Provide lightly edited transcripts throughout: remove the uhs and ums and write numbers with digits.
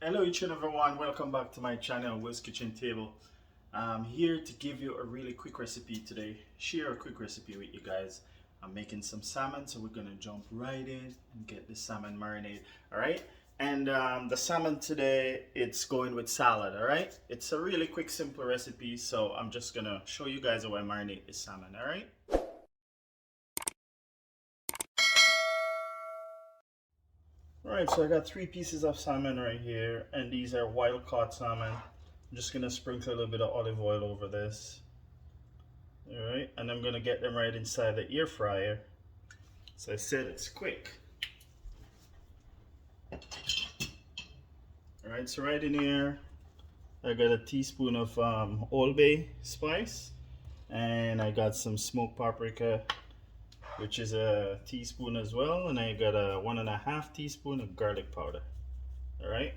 Hello each and everyone, welcome back to my channel, Will's Kitchen Table. I'm here to give you a really quick recipe today, share a quick recipe with you guys. I'm making some salmon, so we're gonna jump right in and get the salmon marinade, alright? And the salmon today, it's going with salad, alright? It's a really quick, simple recipe, so I'm just gonna show you guys how I marinate the salmon, alright? Alright, so I got 3 pieces of salmon right here, and these are wild caught salmon. I'm just gonna sprinkle a little bit of olive oil over this. Alright, and I'm gonna get them right inside the air fryer. So I said it's quick. Alright, so right in here, I got a teaspoon of Old Bay spice, and I got some smoked paprika, which is a teaspoon as well, and I got a 1.5 teaspoon of garlic powder. Alright,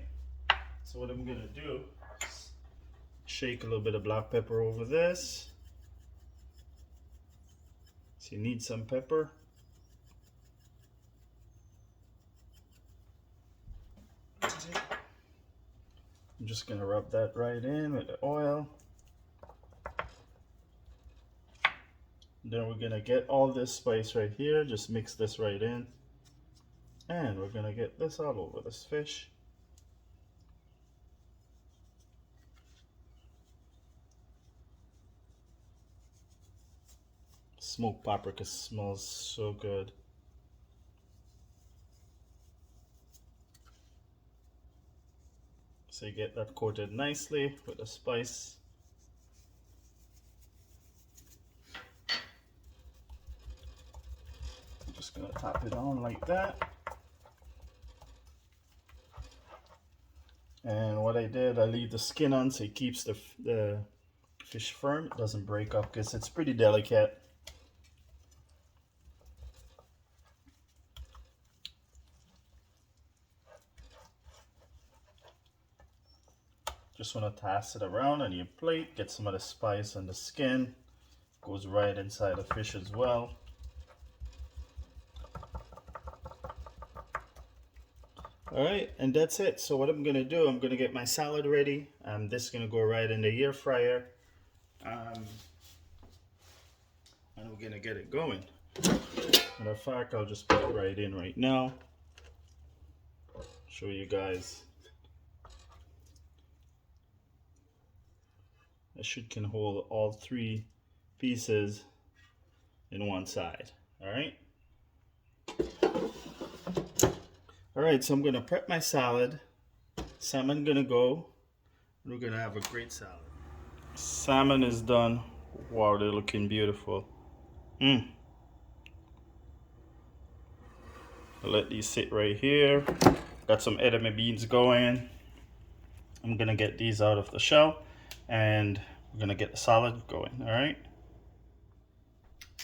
so what I'm gonna do is shake a little bit of black pepper over this. So you need some pepper. I'm just gonna rub that right in with the oil. Then we're gonna get all this spice right here, just mix this right in. And we're gonna get this all over this fish. Smoked paprika smells so good. So you get that coated nicely with the spice. I'm just gonna tap it on like that. And what I did, I leave the skin on so it keeps the fish firm. It doesn't break up because it's pretty delicate. Just want to toss it around on your plate, get some of the spice on the skin. Goes right inside the fish as well. Alright, and that's it. So what I'm going to do, I'm going to get my salad ready. This is going to go right in the air fryer. And we're going to get it going. Matter of fact, I'll just put it right in right now. Show you guys. It should can hold all 3 pieces in one side. Alright. Alright, so I'm gonna prep my salad. Salmon gonna go. And we're gonna have a great salad. Salmon is done. Wow, they're looking beautiful. I'll let these sit right here. Got some edamame beans going. I'm gonna get these out of the shell, and we're gonna get the salad going. All right.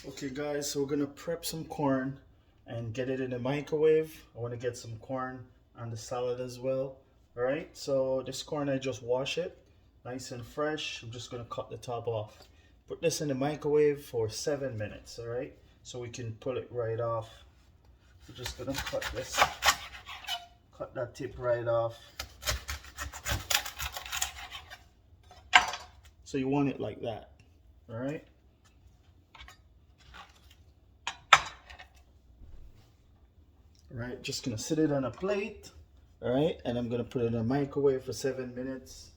Okay, guys. So we're gonna prep some corn and get it in the microwave. I want to get some corn on the salad as well. All right. So this corn, I just wash it, nice and fresh. I'm just gonna cut the top off. Put this in the microwave for 7 minutes. All right. So we can pull it right off. We're just gonna cut this. Cut that tip right off. So you want it like that, all right? All right, just gonna sit it on a plate, all right? And I'm gonna put it in a microwave for 7 minutes.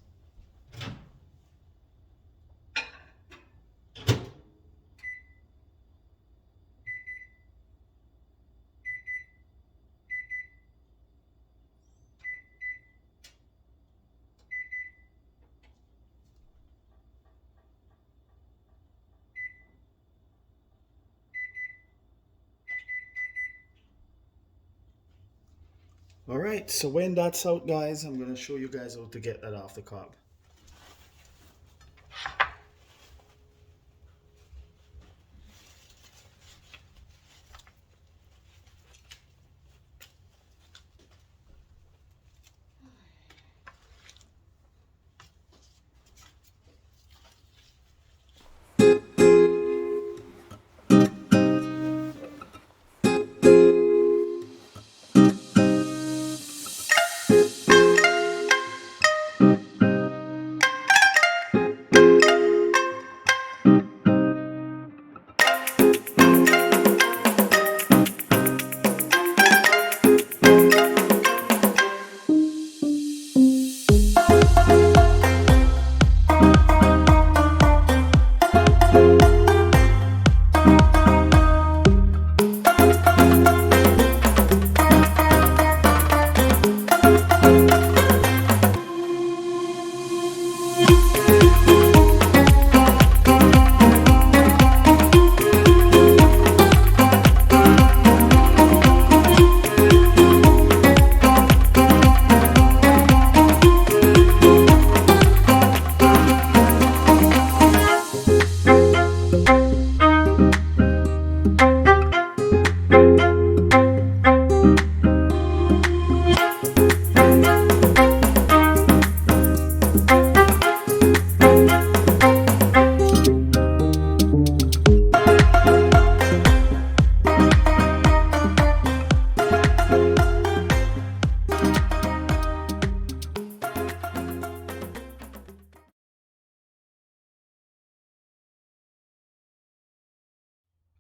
All right, so when that's out, guys, I'm gonna show you guys how to get that off the cob.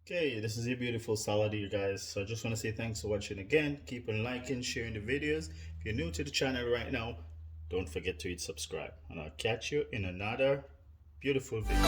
Okay, this is a beautiful salad, you guys. So I just want to say thanks for watching again. Keep on liking, sharing the videos. If you're new to the channel right now, don't forget to hit subscribe. And I'll catch you in another beautiful video.